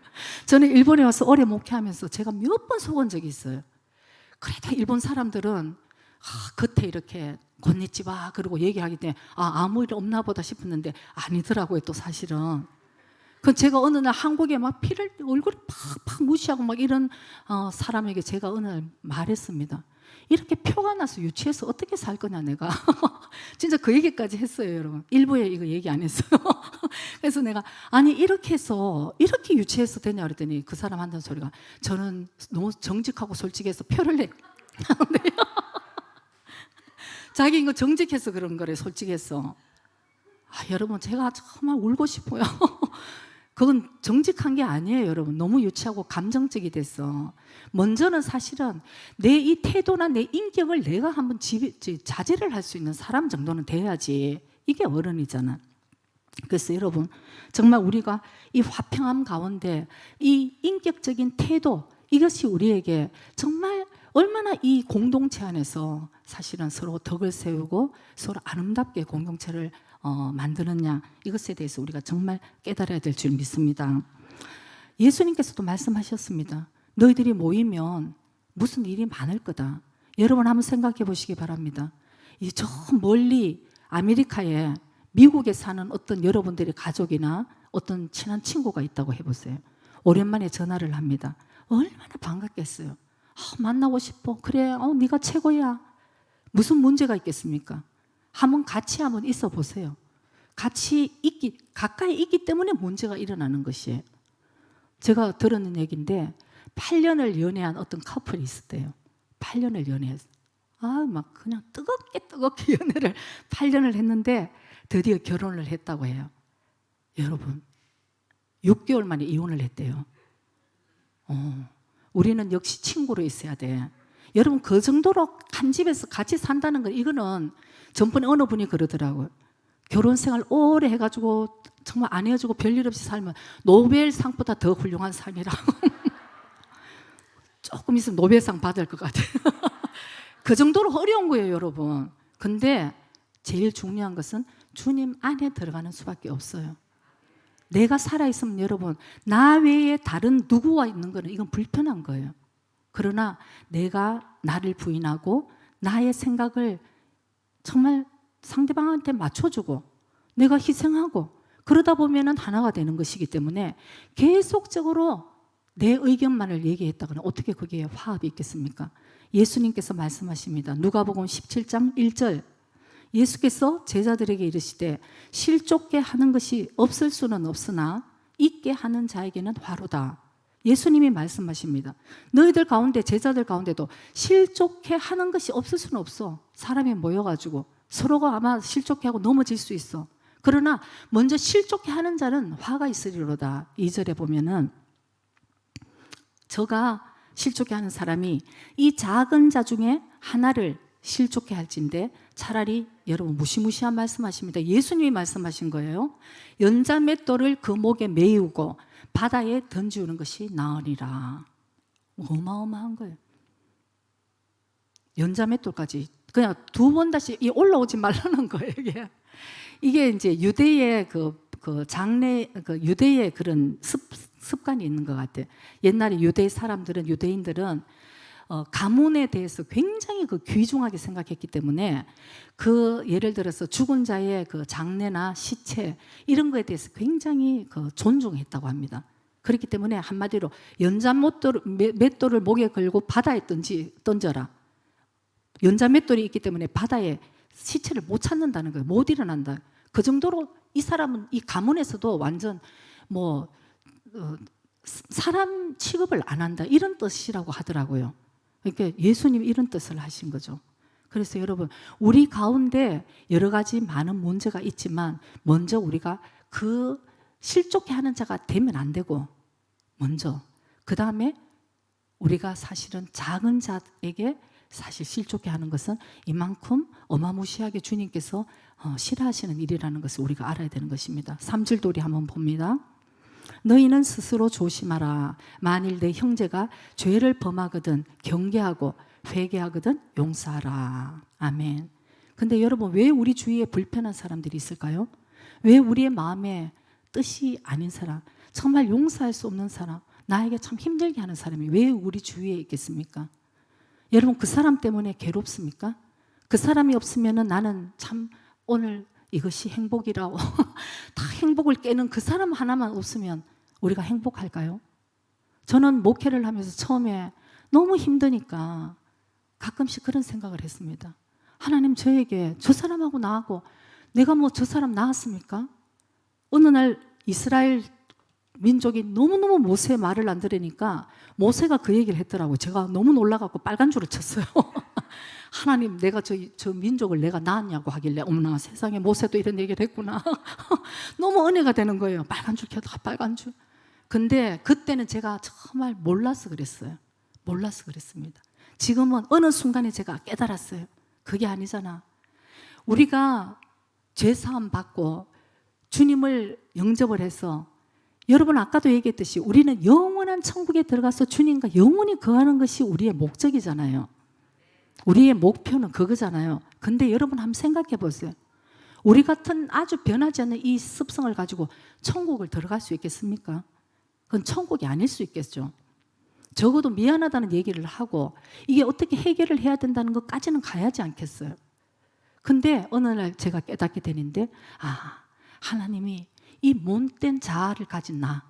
저는 일본에 와서 오래 목회하면서 제가 몇 번 속은 적이 있어요. 그래도 일본 사람들은 겉에 이렇게 곤니치와 그러고 얘기하기 때문에 아무 일 없나 보다 싶었는데 아니더라고요. 또 사실은 그 제가 어느 날 한국에 막 피를 얼굴이 팍팍 무시하고 막 이런 사람에게 제가 어느 날 말했습니다. 이렇게 표가 나서 유치해서 어떻게 살 거냐 내가. 진짜 그 얘기까지 했어요 여러분. 일부에 이거 얘기 안 했어요. 그래서 내가 아니 이렇게 해서 이렇게 유치해서 되냐 그랬더니 그 사람 한다는 소리가 저는 너무 정직하고 솔직해서 표를 내. 자기 이거 정직해서 그런 거래. 솔직해서. 여러분 제가 정말 울고 싶어요. 그건 정직한 게 아니에요 여러분. 너무 유치하고 감정적이 됐어. 먼저는 사실은 내 이 태도나 내 인격을 내가 한번 자제를 할 수 있는 사람 정도는 돼야지. 이게 어른이잖아. 그래서 여러분 정말 우리가 이 화평함 가운데 이 인격적인 태도 이것이 우리에게 정말 얼마나 이 공동체 안에서 사실은 서로 덕을 세우고 서로 아름답게 공동체를 만드느냐 이것에 대해서 우리가 정말 깨달아야 될 줄 믿습니다. 예수님께서도 말씀하셨습니다. 너희들이 모이면 무슨 일이 많을 거다. 여러분 한번 생각해 보시기 바랍니다. 이 저 멀리 아메리카에 미국에 사는 어떤 여러분들의 가족이나 어떤 친한 친구가 있다고 해보세요. 오랜만에 전화를 합니다. 얼마나 반갑겠어요. 만나고 싶어. 그래 네가 최고야. 무슨 문제가 있겠습니까? 한번 같이 한번 있어 보세요. 가까이 있기 때문에 문제가 일어나는 것이에요. 제가 들었는 얘기인데 8년을 연애한 어떤 커플이 있었대요. 8년을 연애했어요. 막 그냥 뜨겁게 연애를 8년을 했는데 드디어 결혼을 했다고 해요. 여러분 6개월 만에 이혼을 했대요. 우리는 역시 친구로 있어야 돼. 여러분 그 정도로 한 집에서 같이 산다는 건 이거는 전번에 어느 분이 그러더라고요. 결혼 생활 오래 해가지고 정말 안 헤어지고 별일 없이 살면 노벨상보다 더 훌륭한 삶이라고. 조금 있으면 노벨상 받을 것 같아요. 그 정도로 어려운 거예요 여러분. 근데 제일 중요한 것은 주님 안에 들어가는 수밖에 없어요. 내가 살아있으면 여러분 나 외에 다른 누구와 있는 거는 이건 불편한 거예요. 그러나 내가 나를 부인하고 나의 생각을 정말 상대방한테 맞춰주고 내가 희생하고 그러다 보면 하나가 되는 것이기 때문에 계속적으로 내 의견만을 얘기했다가는 어떻게 거기에 화합이 있겠습니까? 예수님께서 말씀하십니다. 누가복음 17장 1절 예수께서 제자들에게 이르시되 실족게 하는 것이 없을 수는 없으나 있게 하는 자에게는 화로다. 예수님이 말씀하십니다. 너희들 가운데 제자들 가운데도 실족해 하는 것이 없을 수는 없어. 사람이 모여가지고 서로가 아마 실족해 하고 넘어질 수 있어. 그러나 먼저 실족해 하는 자는 화가 있으리로다. 2절에 보면은 저가 실족해 하는 사람이 이 작은 자 중에 하나를 실족해 할진대 차라리 여러분 무시무시한 말씀하십니다. 예수님이 말씀하신 거예요. 연자맷돌을 그 목에 메우고 바다에 던지우는 것이 나으리라. 어마어마한 거예요. 연자맷돌까지 그냥 두 번 다시 올라오지 말라는 거예요. 이게 이제 유대의 그 장례 유대의 그런 습관이 있는 것 같아요. 옛날에 유대인들은 가문에 대해서 굉장히 귀중하게 생각했기 때문에 예를 들어서 죽은 자의 장례나 시체 이런 거에 대해서 굉장히 존중했다고 합니다. 그렇기 때문에 한마디로 연자맷돌을 목에 걸고 바다에 던져라. 연자맷돌이 있기 때문에 바다에 시체를 못 찾는다는 거예요. 못 일어난다. 그 정도로 이 사람은 이 가문에서도 완전 사람 취급을 안 한다 이런 뜻이라고 하더라고요. 그러니까 예수님이 이런 뜻을 하신 거죠. 그래서 여러분 우리 가운데 여러 가지 많은 문제가 있지만 먼저 우리가 실족해 하는 자가 되면 안 되고 먼저 그 다음에 우리가 사실은 작은 자에게 사실 실족해 하는 것은 이만큼 어마무시하게 주님께서 싫어하시는 일이라는 것을 우리가 알아야 되는 것입니다. 3절도 우리 한번 봅니다. 너희는 스스로 조심하라. 만일 내 형제가 죄를 범하거든 경계하고 회개하거든 용서하라. 아멘. 근데 여러분 왜 우리 주위에 불편한 사람들이 있을까요? 왜 우리의 마음에 뜻이 아닌 사람, 정말 용서할 수 없는 사람, 나에게 참 힘들게 하는 사람이 왜 우리 주위에 있겠습니까? 여러분 그 사람 때문에 괴롭습니까? 그 사람이 없으면 나는 참 오늘 이것이 행복이라고 다 행복을 깨는 그 사람 하나만 없으면 우리가 행복할까요? 저는 목회를 하면서 처음에 너무 힘드니까 가끔씩 그런 생각을 했습니다. 하나님 저에게 저 사람하고 나하고 내가 저 사람 낳았습니까? 어느 날 이스라엘 민족이 너무너무 모세의 말을 안 들으니까 모세가 그 얘기를 했더라고요. 제가 너무 놀라갖고 빨간 줄을 쳤어요. 하나님 내가 저 민족을 내가 낳았냐고 하길래 어머나 세상에 모세도 이런 얘기를 했구나. 너무 은혜가 되는 거예요. 빨간 줄 켜다가 빨간 줄. 근데 그때는 제가 정말 몰라서 그랬어요. 몰라서 그랬습니다. 지금은 어느 순간에 제가 깨달았어요. 그게 아니잖아. 우리가 죄사함 받고 주님을 영접을 해서 여러분 아까도 얘기했듯이 우리는 영원한 천국에 들어가서 주님과 영원히 거하는 것이 우리의 목적이잖아요. 우리의 목표는 그거잖아요. 근데 여러분 한번 생각해 보세요. 우리 같은 아주 변하지 않는 이 습성을 가지고 천국을 들어갈 수 있겠습니까? 그건 천국이 아닐 수 있겠죠. 적어도 미안하다는 얘기를 하고 이게 어떻게 해결을 해야 된다는 것까지는 가야지 않겠어요. 근데 어느 날 제가 깨닫게 되는데 하나님이 이 못된 자아를 가진 나,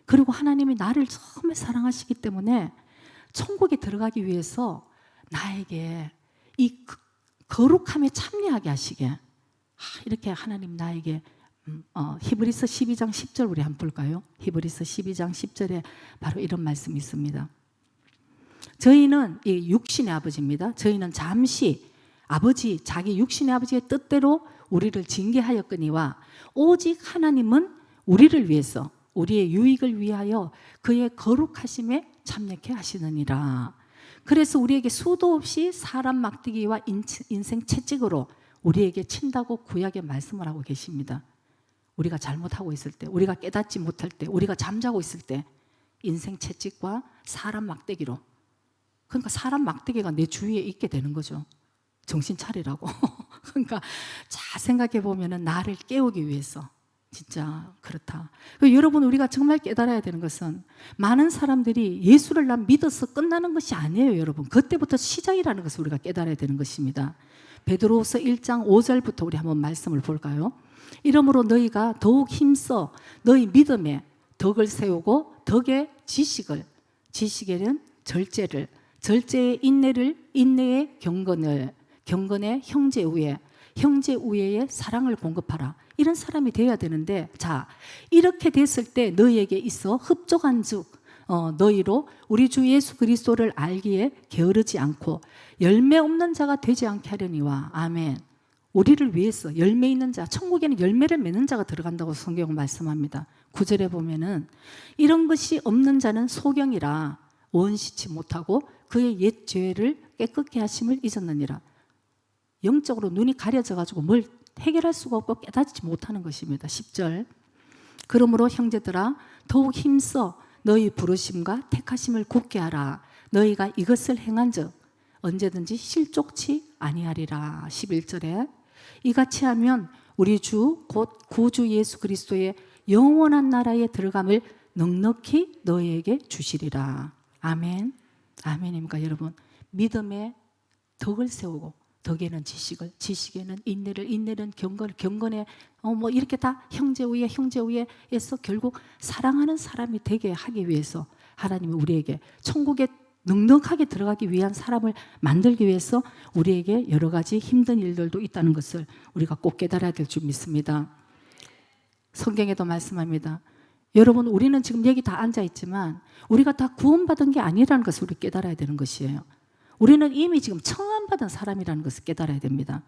그리고 하나님이 나를 처음에 사랑하시기 때문에 천국에 들어가기 위해서 나에게 이 거룩함에 참여하게 하시게 이렇게 하나님 나에게 히브리서 12장 10절 우리 한번 볼까요? 히브리서 12장 10절에 바로 이런 말씀이 있습니다. 저희는 이 육신의 아버지입니다. 저희는 잠시 자기 육신의 아버지의 뜻대로 우리를 징계하였거니와 오직 하나님은 우리를 위해서 우리의 유익을 위하여 그의 거룩하심에 참여케 하시느니라. 그래서 우리에게 수도 없이 사람 막대기와 인생 채찍으로 우리에게 친다고 구약에 말씀을 하고 계십니다. 우리가 잘못하고 있을 때, 우리가 깨닫지 못할 때, 우리가 잠자고 있을 때 인생 채찍과 사람 막대기로, 그러니까 사람 막대기가 내 주위에 있게 되는 거죠. 정신 차리라고. 그러니까 잘 생각해 보면은 나를 깨우기 위해서 진짜 그렇다. 여러분 우리가 정말 깨달아야 되는 것은 많은 사람들이 예수를 난 믿어서 끝나는 것이 아니에요. 여러분 그때부터 시작이라는 것을 우리가 깨달아야 되는 것입니다. 베드로후서 1장 5절부터 우리 한번 말씀을 볼까요? 이러므로 너희가 더욱 힘써 너희 믿음에 덕을 세우고 덕에 지식에는 절제를, 절제에 인내를, 인내에 경건을, 경건에 형제우애, 형제우애에 사랑을 공급하라. 이런 사람이 되어야 되는데, 자 이렇게 됐을 때 너희에게 있어 흡족한즉 너희로 우리 주 예수 그리스도를 알기에 게으르지 않고 열매 없는 자가 되지 않게 하려니와. 아멘. 우리를 위해서 열매 있는 자, 천국에는 열매를 맺는 자가 들어간다고 성경은 말씀합니다. 9절에 보면은 이런 것이 없는 자는 소경이라 원시치 못하고 그의 옛 죄를 깨끗게 하심을 잊었느니라. 영적으로 눈이 가려져 가지고 뭘 해결할 수가 없고 깨닫지 못하는 것입니다. 10절. 그러므로 형제들아 더욱 힘써 너희 부르심과 택하심을 굳게 하라. 너희가 이것을 행한즉 언제든지 실족치 아니하리라. 11절에 이같이 하면 우리 주 곧 구주 예수 그리스도의 영원한 나라에 들어감을 넉넉히 너희에게 주시리라. 아멘. 아멘입니까 여러분? 믿음의 덕을 세우고 덕에는 지식을, 지식에는 인내를, 인내는 경건을, 경건에 뭐 이렇게 다 형제 위에서 결국 사랑하는 사람이 되게 하기 위해서 하나님이 우리에게 천국에 넉넉하게 들어가기 위한 사람을 만들기 위해서 우리에게 여러 가지 힘든 일들도 있다는 것을 우리가 꼭 깨달아야 될 줄 믿습니다. 성경에도 말씀합니다. 여러분, 우리는 지금 여기 다 앉아 있지만 우리가 다 구원받은 게 아니라는 것을 우리 깨달아야 되는 것이에요. 우리는 이미 지금 청함받은 사람이라는 것을 깨달아야 됩니다.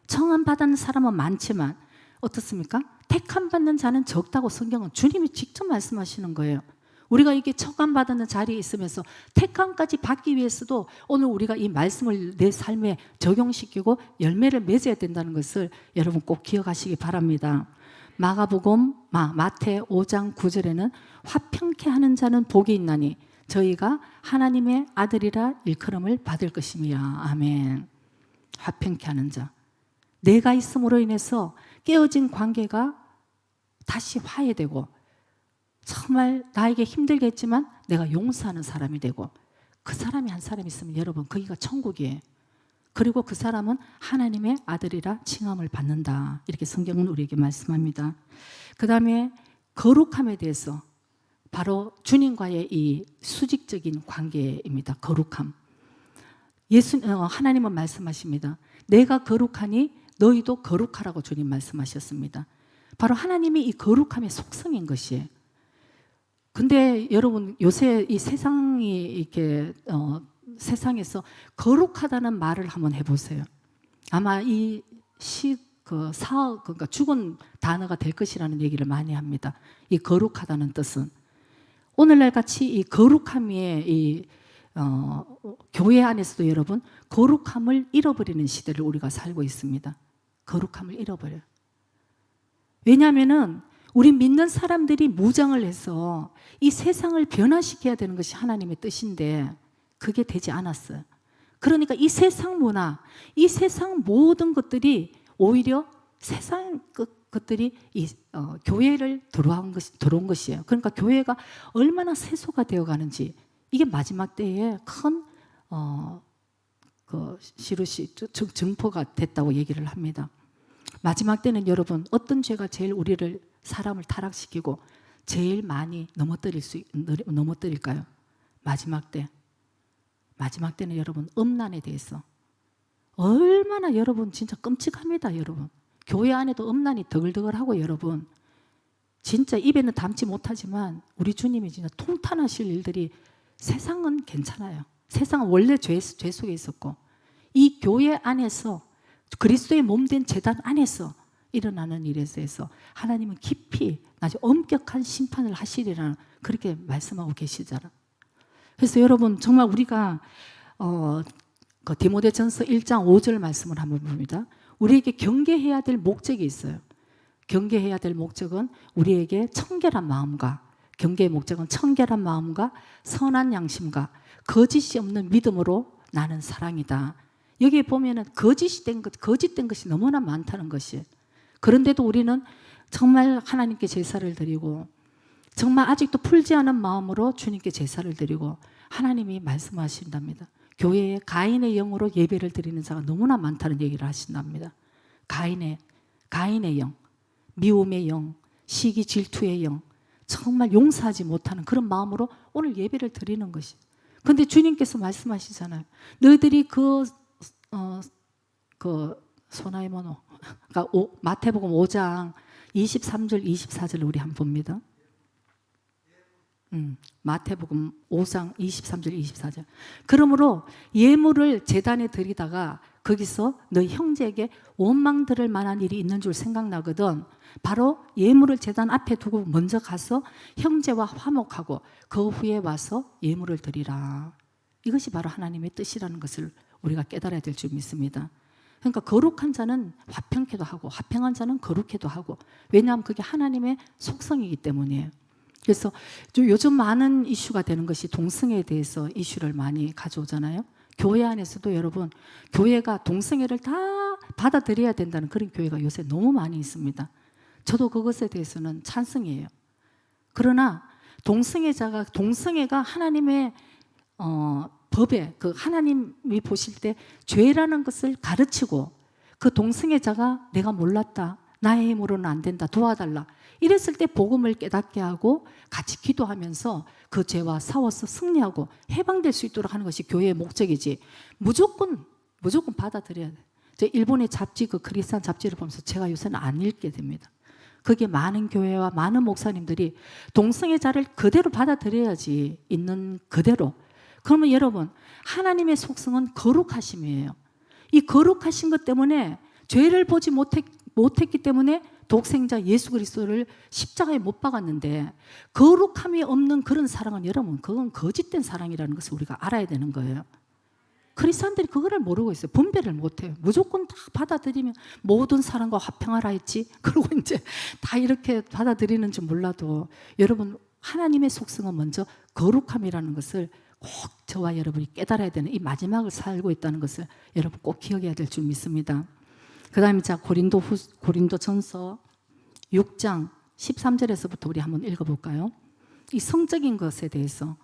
청함받은 사람은 많지만 어떻습니까? 택함받는 자는 적다고 성경은 주님이 직접 말씀하시는 거예요. 우리가 이게 청함받는 자리에 있으면서 택함까지 받기 위해서도 오늘 우리가 이 말씀을 내 삶에 적용시키고 열매를 맺어야 된다는 것을 여러분 꼭 기억하시기 바랍니다. 마가복음 마태 5장 9절에는 화평케 하는 자는 복이 있나니 저희가 하나님의 아들이라 일컬음을 받을 것임이야. 아멘. 화평케 하는 자. 내가 있음으로 인해서 깨어진 관계가 다시 화해되고 정말 나에게 힘들겠지만 내가 용서하는 사람이 되고 그 사람이 한 사람 있으면 여러분 거기가 천국이에요. 그리고 그 사람은 하나님의 아들이라 칭함을 받는다. 이렇게 성경은 우리에게 말씀합니다. 그 다음에 거룩함에 대해서 바로 주님과의 이 수직적인 관계입니다. 거룩함. 하나님은 말씀하십니다. 내가 거룩하니 너희도 거룩하라고 주님 말씀하셨습니다. 바로 하나님이 이 거룩함의 속성인 것이에요. 근데 여러분 요새 이 세상이 이렇게 세상에서 거룩하다는 말을 한번 해보세요. 아마 이 그러니까 죽은 단어가 될 것이라는 얘기를 많이 합니다. 이 거룩하다는 뜻은 오늘날 같이 이 거룩함의 교회 안에서도 여러분 거룩함을 잃어버리는 시대를 우리가 살고 있습니다. 거룩함을 잃어버려요. 왜냐하면은 우리 믿는 사람들이 무장을 해서 이 세상을 변화시켜야 되는 것이 하나님의 뜻인데 그게 되지 않았어요. 그러니까 이 세상 문화, 이 세상 모든 것들이 오히려 세상 것들이 이 교회를 들어온 것이에요. 그러니까 교회가 얼마나 세소가 되어가는지 이게 마지막 때에 큰 시루시 증포가 됐다고 얘기를 합니다. 마지막 때는 여러분 어떤 죄가 제일 우리를 사람을 타락시키고 제일 많이 넘어뜨릴까요? 마지막 때는 여러분 음란에 대해서 얼마나 여러분 진짜 끔찍합니다. 여러분 교회 안에도 음란이 더글더글하고 여러분 진짜 입에는 담지 못하지만 우리 주님이 진짜 통탄하실 일들이 세상은 괜찮아요. 세상은 원래 죄 속에 있었고 이 교회 안에서 그리스도의 몸된 제단 안에서 일어나는 일에 대해서 하나님은 깊이 아주 엄격한 심판을 하시리라는 그렇게 말씀하고 계시잖아요. 그래서 여러분 정말 우리가 그 디모데전서 1장 5절 말씀을 한번 봅니다. 우리에게 경계해야 될 목적이 있어요. 경계해야 될 목적은 우리에게 청결한 마음과 경계의 목적은 청결한 마음과 선한 양심과 거짓이 없는 믿음으로 나는 사랑이다. 여기에 보면은 거짓된 것이 너무나 많다는 것이. 그런데도 우리는 정말 하나님께 제사를 드리고 정말 아직도 풀지 않은 마음으로 주님께 제사를 드리고 하나님이 말씀하신답니다. 교회에 가인의 영으로 예배를 드리는 자가 너무나 많다는 얘기를 하신답니다. 가인의 영, 미움의 영, 시기 질투의 영, 정말 용서하지 못하는 그런 마음으로 오늘 예배를 드리는 것이. 그런데 주님께서 말씀하시잖아요. 너희들이 소나이모노, 그러니까 마태복음 5장 23절 24절을 우리 한번 봅니다. 마태복음 5장 23절 24절. 그러므로 예물을 제단에 드리다가 거기서 너희 형제에게 원망 들을 만한 일이 있는 줄 생각나거든 바로 예물을 제단 앞에 두고 먼저 가서 형제와 화목하고 그 후에 와서 예물을 드리라. 이것이 바로 하나님의 뜻이라는 것을 우리가 깨달아야 될 줄 믿습니다. 그러니까 거룩한 자는 화평케도 하고 화평한 자는 거룩해도 하고, 왜냐하면 그게 하나님의 속성이기 때문이에요. 그래서 요즘 많은 이슈가 되는 것이 동성애에 대해서 이슈를 많이 가져오잖아요. 교회 안에서도 여러분, 교회가 동성애를 다 받아들여야 된다는 그런 교회가 요새 너무 많이 있습니다. 저도 그것에 대해서는 찬성이에요. 그러나 동성애가 하나님의 법에, 그 하나님이 보실 때 죄라는 것을 가르치고, 그 동성애자가 내가 몰랐다, 나의 힘으로는 안 된다, 도와달라 이랬을 때 복음을 깨닫게 하고 같이 기도하면서 그 죄와 싸워서 승리하고 해방될 수 있도록 하는 것이 교회의 목적이지, 무조건 받아들여야 돼. 저 일본의 잡지, 그 크리스찬 잡지를 보면서 제가 요새는 안 읽게 됩니다. 그게 많은 교회와 많은 목사님들이 동성애자를 그대로 받아들여야지, 있는 그대로. 그러면 여러분, 하나님의 속성은 거룩하심이에요. 이 거룩하신 것 때문에 죄를 보지 못했기 때문에 독생자 예수 그리스도를 십자가에 못 박았는데, 거룩함이 없는 그런 사랑은 여러분, 그건 거짓된 사랑이라는 것을 우리가 알아야 되는 거예요. 크리스찬들이 그거를 모르고 있어요. 분별을 못해요. 무조건 다 받아들이면 모든 사람과 화평하라 했지, 그리고 이제 다 이렇게 받아들이는 줄 몰라도, 여러분, 하나님의 속성은 먼저 거룩함이라는 것을 꼭 저와 여러분이 깨달아야 되는, 이 마지막을 살고 있다는 것을 여러분 꼭 기억해야 될 줄 믿습니다. 그 다음에 자, 고린도전서 6장 13절에서부터 우리 한번 읽어볼까요? 이 성적인 것에 대해서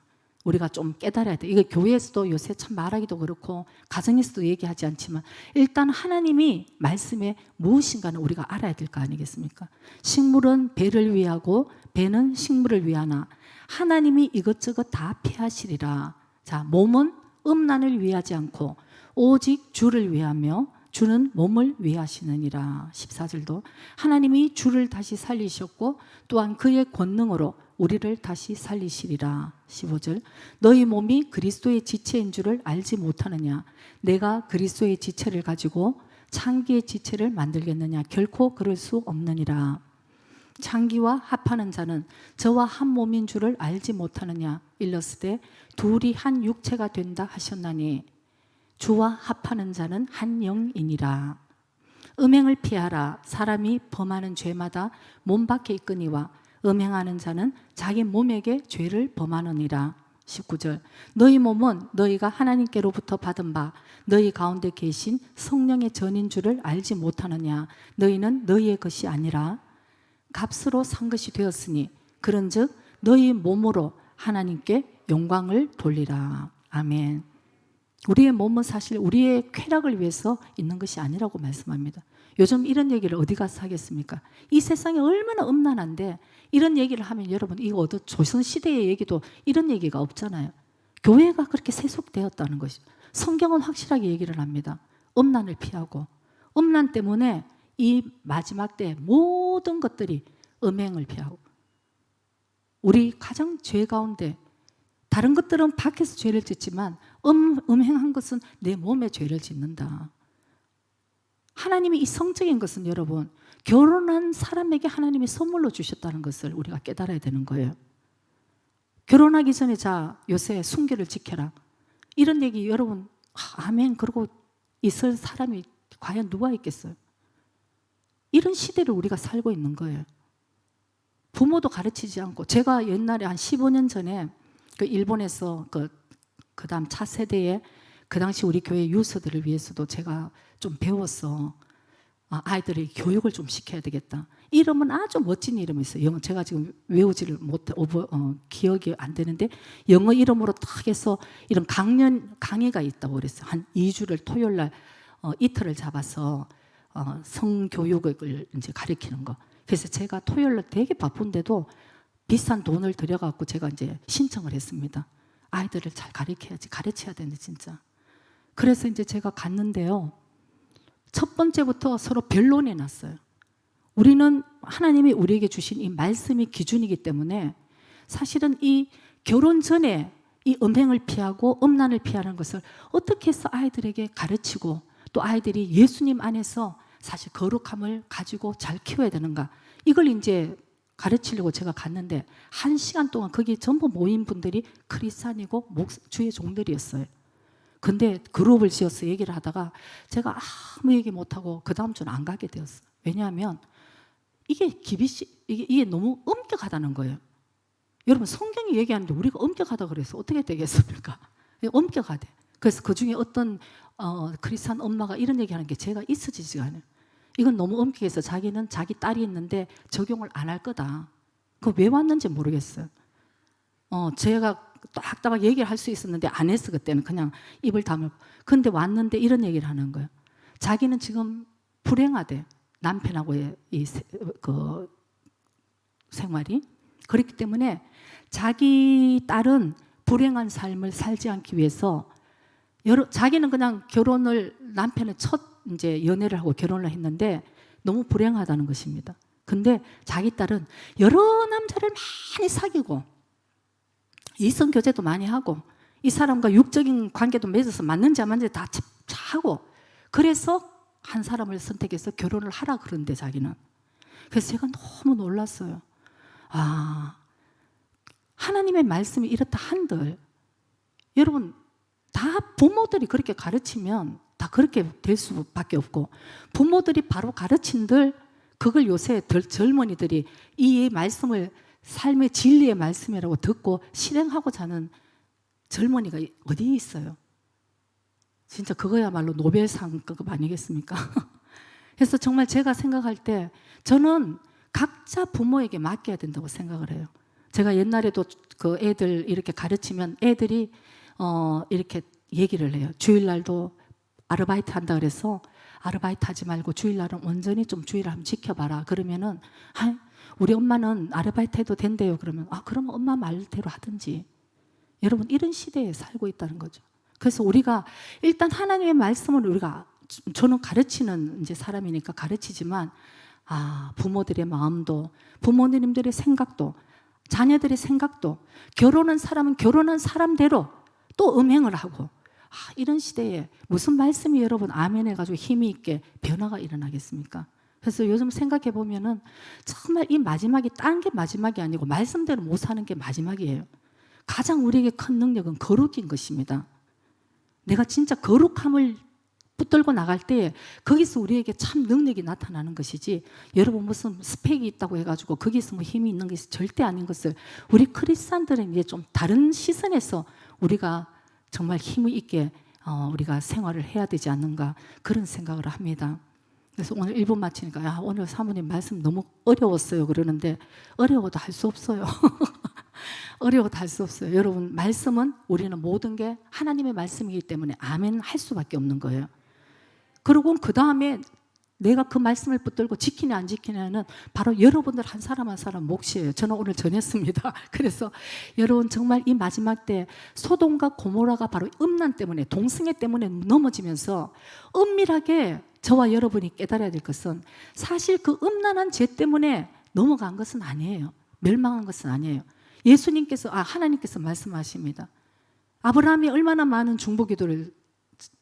우리가 좀 깨달아야 돼. 이거 교회에서도 요새 참 말하기도 그렇고 가정에서도 얘기하지 않지만, 일단 하나님이 말씀에 무엇인가는 우리가 알아야 될 거 아니겠습니까? 식물은 배를 위하고 배는 식물을 위하나 하나님이 이것저것 다 피하시리라. 자, 몸은 음란을 위하지 않고 오직 주를 위하며 주는 몸을 위하시느니라. 14절도 하나님이 주를 다시 살리셨고 또한 그의 권능으로 우리를 다시 살리시리라. 15절 너희 몸이 그리스도의 지체인 줄을 알지 못하느냐? 내가 그리스도의 지체를 가지고 창기의 지체를 만들겠느냐? 결코 그럴 수 없느니라. 창기와 합하는 자는 저와 한 몸인 줄을 알지 못하느냐? 일렀으되 둘이 한 육체가 된다 하셨나니 주와 합하는 자는 한 영이니라. 음행을 피하라. 사람이 범하는 죄마다 몸 밖에 있거니와 음행하는 자는 자기 몸에게 죄를 범하느니라. 19절 너희 몸은 너희가 하나님께로부터 받은 바 너희 가운데 계신 성령의 전인 줄을 알지 못하느냐? 너희는 너희의 것이 아니라 값으로 산 것이 되었으니 그런즉 너희 몸으로 하나님께 영광을 돌리라. 아멘. 우리의 몸은 사실 우리의 쾌락을 위해서 있는 것이 아니라고 말씀합니다. 요즘 이런 얘기를 어디 가서 하겠습니까? 이 세상이 얼마나 음란한데 이런 얘기를 하면 여러분, 이거 조선시대의 얘기도 이런 얘기가 없잖아요. 교회가 그렇게 세속되었다는 것이죠. 성경은 확실하게 얘기를 합니다. 음란을 피하고, 음란 때문에 이 마지막 때 모든 것들이 음행을 피하고, 우리 가장 죄 가운데, 다른 것들은 밖에서 죄를 짓지만 음행한 것은 내 몸에 죄를 짓는다. 하나님이 이 성적인 것은 여러분, 결혼한 사람에게 하나님이 선물로 주셨다는 것을 우리가 깨달아야 되는 거예요. 결혼하기 전에 자, 요새 순결을 지켜라, 이런 얘기 여러분, 아멘 그러고 있을 사람이 과연 누가 있겠어요? 이런 시대를 우리가 살고 있는 거예요. 부모도 가르치지 않고, 제가 옛날에 한 15년 전에 그 일본에서 그 다음 차세대에 그 당시 우리 교회 유서들을 위해서도 제가 좀 배웠어. 아이들의 교육을 좀 시켜야 되겠다. 이름은 아주 멋진 이름이 있어요. 영어 제가 지금 외우지를 못해, 기억이 안 되는데 영어 이름으로 딱 해서 이런 강의가 있다고 그랬어요. 한 2주를 토요일 날 이틀을 잡아서 성교육을 이제 가르치는 거. 그래서 제가 토요일 날 되게 바쁜데도 비싼 돈을 들여갖고 제가 이제 신청을 했습니다. 아이들을 잘 가르쳐야 되는데 진짜. 그래서 이제 제가 갔는데요. 첫 번째부터 서로 변론이 났어요. 우리는 하나님이 우리에게 주신 이 말씀이 기준이기 때문에 사실은 이 결혼 전에 이 음행을 피하고 음란을 피하는 것을 어떻게 해서 아이들에게 가르치고 또 아이들이 예수님 안에서 사실 거룩함을 가지고 잘 키워야 되는가, 이걸 이제 가르치려고 제가 갔는데 1시간 동안 거기 전부 모인 분들이 크리스찬이고 주의 종들이었어요. 근데 그룹을 지어서 얘기를 하다가 제가 아무 얘기 못하고 그 다음 주는 안 가게 되었어요. 왜냐하면 이게 이게 너무 엄격하다는 거예요. 여러분, 성경이 얘기하는데 우리가 엄격하다 그래서 어떻게 되겠습니까? 엄격하대. 그래서 그 중에 어떤 크리스찬 엄마가 이런 얘기하는 게 제가 있어지지가 않아요. 이건 너무 엄격해서 자기는 자기 딸이 있는데 적용을 안 할 거다. 그거 왜 왔는지 모르겠어요. 제가 딱딱 얘기를 할 수 있었는데 안 했어. 그때는 그냥 입을 다물고. 근데 왔는데 이런 얘기를 하는 거예요. 자기는 지금 불행하대. 남편하고의 그 생활이. 그렇기 때문에 자기 딸은 불행한 삶을 살지 않기 위해서 자기는 그냥 남편의 첫 이제 연애를 하고 결혼을 했는데 너무 불행하다는 것입니다. 근데 자기 딸은 여러 남자를 많이 사귀고 이성 교제도 많이 하고 이 사람과 육적인 관계도 맺어서 맞는지 안 맞는지 다 하고 그래서 한 사람을 선택해서 결혼을 하라 그러는데 자기는. 그래서 제가 너무 놀랐어요. 하나님의 말씀이 이렇다 한들 여러분 다 부모들이 그렇게 가르치면 다 그렇게 될 수밖에 없고 부모들이 바로 가르친들 그걸 요새 젊은이들이 이 말씀을 삶의 진리의 말씀이라고 듣고 실행하고자 하는 젊은이가 어디 있어요? 진짜 그거야말로 노벨상급 아니겠습니까? 그래서 정말 제가 생각할 때 저는 각자 부모에게 맡겨야 된다고 생각을 해요. 제가 옛날에도 그 애들 이렇게 가르치면 애들이 이렇게 얘기를 해요. 주일날도 아르바이트 한다 그래서 아르바이트 하지 말고 주일날은 온전히 좀 주일을 한번 지켜봐라. 그러면은 우리 엄마는 아르바이트 해도 된대요. 그러면 그러면 엄마 말대로 하든지. 여러분 이런 시대에 살고 있다는 거죠. 그래서 우리가 일단 하나님의 말씀을 저는 가르치는 이제 사람이니까 가르치지만 부모들의 마음도 부모님들의 생각도 자녀들의 생각도 결혼한 사람은 결혼한 사람대로 또 음행을 하고 이런 시대에 무슨 말씀이 여러분 아멘 해가지고 힘이 있게 변화가 일어나겠습니까? 그래서 요즘 생각해 보면은 정말 이 마지막이 딴 게 마지막이 아니고 말씀대로 못 사는 게 마지막이에요. 가장 우리에게 큰 능력은 거룩인 것입니다. 내가 진짜 거룩함을 붙들고 나갈 때 거기서 우리에게 참 능력이 나타나는 것이지 여러분 무슨 스펙이 있다고 해가지고 거기서 뭐 힘이 있는 것이 절대 아닌 것을 우리 크리스찬들은 이제 좀 다른 시선에서 우리가 정말 힘이 있게 우리가 생활을 해야 되지 않는가 그런 생각을 합니다. 그래서 오늘 1분 마치니까 오늘 사모님 말씀 너무 어려웠어요 그러는데 어려워도 할 수 없어요. 어려워도 할 수 없어요. 여러분 말씀은 우리는 모든 게 하나님의 말씀이기 때문에 아멘 할 수밖에 없는 거예요. 그리고 그 다음에 내가 그 말씀을 붙들고 지키냐 안 지키냐는 바로 여러분들 한 사람 한 사람 몫이에요. 저는 오늘 전했습니다. 그래서 여러분 정말 이 마지막 때 소돔과 고모라가 바로 음란 때문에 동승애 때문에 넘어지면서 은밀하게 저와 여러분이 깨달아야 될 것은 사실 그 음란한 죄 때문에 넘어간 것은 아니에요. 멸망한 것은 아니에요. 예수님께서 하나님께서 말씀하십니다. 아브라함이 얼마나 많은 중보기도를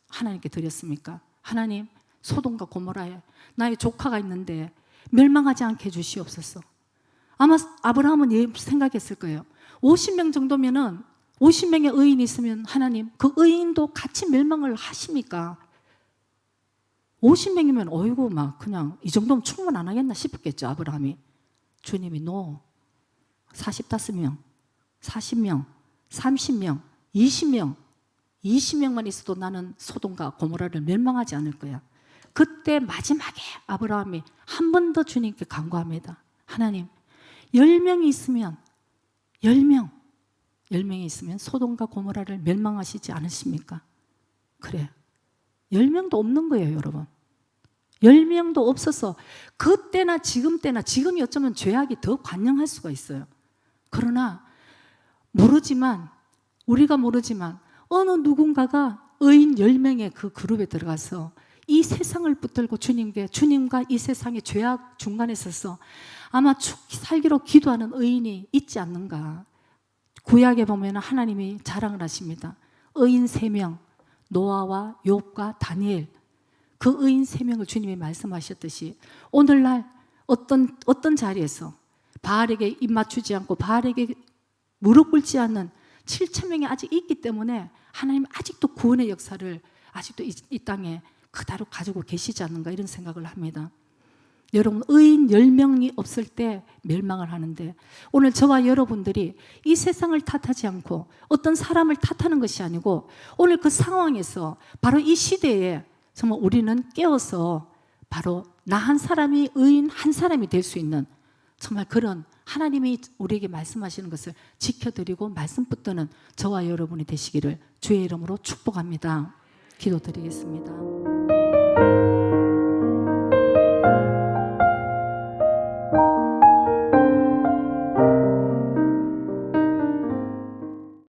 하나님께 드렸습니까? 하나님 소돔과 고모라에 나의 조카가 있는데 멸망하지 않게 해주시옵소서. 아마 아브라함은 생각했을 거예요. 50명 정도면은 50명의 의인이 있으면 하나님 그 의인도 같이 멸망을 하십니까? 50명이면 어이구 막 그냥 이 정도면 충분 안 하겠나 싶었겠죠. 아브라함이. 주님이 45명 40명 30명 20명만 있어도 나는 소돔과 고모라를 멸망하지 않을 거야. 그때 마지막에 아브라함이 한 번 더 주님께 간구합니다. 하나님 10명이 있으면 10명이 있으면 소돔과 고모라를 멸망하시지 않으십니까? 그래 10명도 없는 거예요 여러분. 10명도 없어서 그때나 지금이 어쩌면 죄악이 더 관영할 수가 있어요. 그러나 우리가 모르지만 어느 누군가가 의인 10명의 그 그룹에 들어가서 이 세상을 붙들고 주님과 이 세상의 죄악 중간에 서서 아마 살기로 기도하는 의인이 있지 않는가. 구약에 보면 하나님이 자랑을 하십니다. 의인 3명 노아와 욥과 다니엘 그 의인 3명을 주님이 말씀하셨듯이 오늘날 어떤 자리에서 바알에게 입 맞추지 않고 바알에게 무릎 꿇지 않는 7,000명이 아직 있기 때문에 하나님 아직도 구원의 역사를 아직도 이 땅에 그대로 가지고 계시지 않는가 이런 생각을 합니다. 여러분, 의인 10명이 없을 때 멸망을 하는데 오늘 저와 여러분들이 이 세상을 탓하지 않고 어떤 사람을 탓하는 것이 아니고 오늘 그 상황에서 바로 이 시대에 정말 우리는 깨어서 바로 나 한 사람이 의인 한 사람이 될 수 있는 정말 그런 하나님이 우리에게 말씀하시는 것을 지켜드리고 말씀 붙드는 저와 여러분이 되시기를 주의 이름으로 축복합니다. 기도드리겠습니다.